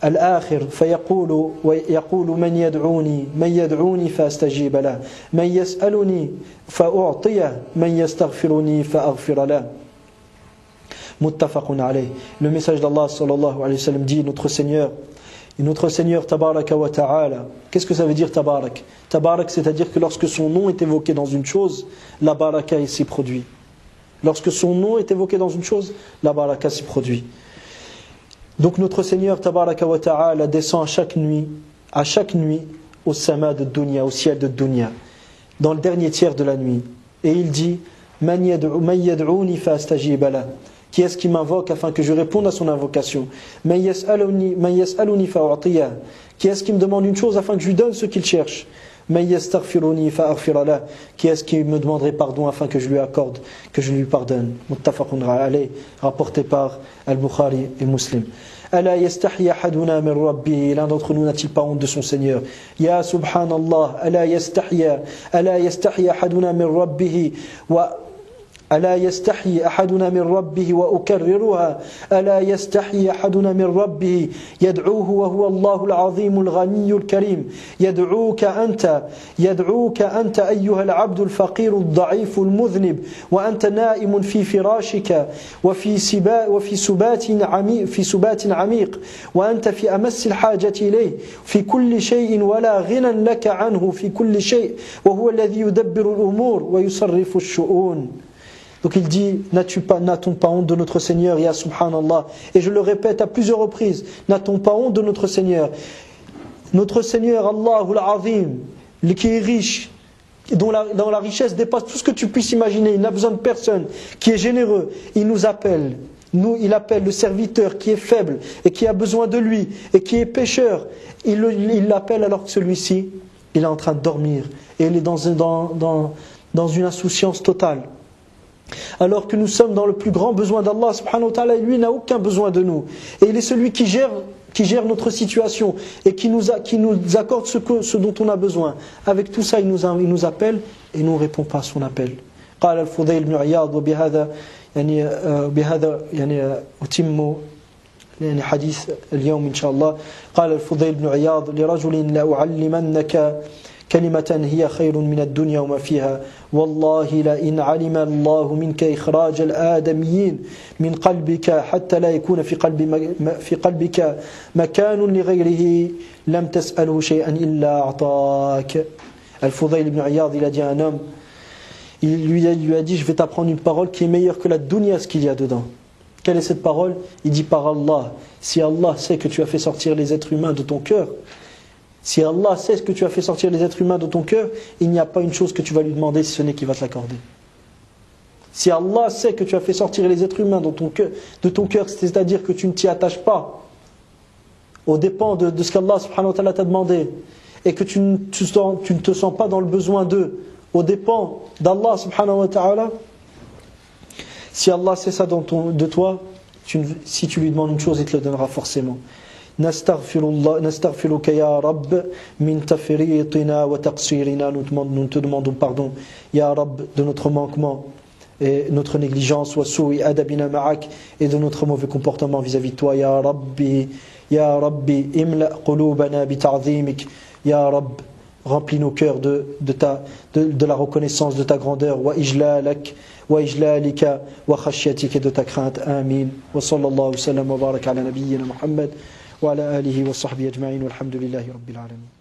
الآخر فيقول من يدعوني فأستجيب له من يسألني فأعطيه من يستغفرني فأغفر له. متفق عليه. Le message d'Allah sallallahu alayhi wa sallam dit, notre Seigneur Tabaraka wa Ta'ala. Qu'est-ce que ça veut dire Tabarak? Tabarak, c'est-à-dire que lorsque son nom est évoqué dans une chose, la baraka s'y produit. Lorsque son nom est évoqué dans une chose, la baraka s'y produit. Donc notre Seigneur Tabaraka wa Ta'ala descend à chaque nuit au sama de dunya, au ciel de dunya, dans le dernier tiers de la nuit. Et il dit, Man yad'ouni fa astajiba lah. Qui est-ce qui m'invoque afin que je réponde à son invocation? Man yas'aluni fa u'tiya. Qui est-ce qui me demande une chose afin que je lui donne ce qu'il cherche? Man yastaghfiruni fa aghfir lah. Qui est-ce qui me demanderait pardon afin que je lui accorde, que je lui pardonne? Muttafaqun alayh, rapporté par Al-Bukhari et Muslim. Ala yastahi ahaduna min rabbih. L'un d'entre nous n'a-t-il pas honte de son Seigneur? Ya subhanallah, ala yastahi ahaduna min rabbih wa ألا يستحي أحدنا من ربه وأكررها ألا يستحي أحدنا من ربه يدعوه وهو الله العظيم الغني الكريم يدعوك أنت أيها العبد الفقير الضعيف المذنب وأنت نائم في فراشك وفي سبات عميق وأنت في أمس الحاجة إليه في كل شيء ولا غنى لك عنه في كل شيء وهو الذي يدبر الأمور ويصرف الشؤون. Donc il dit, n'a-t-on pas honte de notre Seigneur, ya subhanallah. Et je le répète à plusieurs reprises, n'a-t-on pas honte de notre Seigneur. Notre Seigneur, Allahul Azim, qui est riche, dont la richesse dépasse tout ce que tu puisses imaginer, il n'a besoin de personne, qui est généreux, il nous appelle. Il appelle le serviteur qui est faible et qui a besoin de lui et qui est pécheur. Il l'appelle alors que celui-ci, il est en train de dormir et il est dans une insouciance totale. Alors que nous sommes dans le plus grand besoin d'Allah subhanahu wa ta'ala, et lui n'a aucun besoin de nous. Et il est celui qui gère notre situation et qui nous accorde ce dont on a besoin. Avec tout ça, il nous appelle et nous ne répond pas à son appel. قال الفضيل بن عياض وبهذا أتم حديث اليوم إن شاء الله. قال الفضيل بن عياض لرجل لأعلمنك كلمة هي خير من الدنيا وما فيها والله لئن علم الله منك إخراج الآدميين من قلبك حتى لا يكون في قلبك مكان لغيره لم تسأله شيئا إلا أعطاك. Al-Fudayl ibn Iyad, il a dit à un homme, il lui a dit, je vais t'apprendre une parole qui est meilleure que la dunya, ce qu'il y a dedans. Quelle est cette parole? Il dit, par Allah, si Allah sait que tu as fait sortir les êtres humains de ton cœur, si Allah sait que tu as fait sortir les êtres humains de ton cœur, il n'y a pas une chose que tu vas lui demander si ce n'est qu'il va te l'accorder. Si Allah sait que tu as fait sortir les êtres humains de ton cœur, c'est-à-dire que tu ne t'y attaches pas, aux dépens de ce qu'Allah subhanahu wa ta'ala t'a demandé, et que tu ne te sens pas dans le besoin d'eux, aux dépens d'Allah subhanahu wa ta'ala, si Allah sait ça de toi, si tu lui demandes une chose, il te le donnera forcément. Nastaghfiruka ya Rabb min tafritina wa taqsirina, nous te demandons pardon ya Rabb de notre manquement et notre négligence, wa su'i adabina ma'ak, et de notre mauvais comportement vis-à-vis de toi. Ya Rabbi imla qulubana bi ta'zimik, ya Rabb, remplis nos cœurs de la reconnaissance de ta grandeur, wa ijlalak wa ijlalika wa khashyatik, et de ta crainte. Amin. Wa sallallahu sallam wa baraka ala nabiyyina Muhammad wa ala alihi wa sahbihi ajma'in walhamdulillahi rabbil alamin.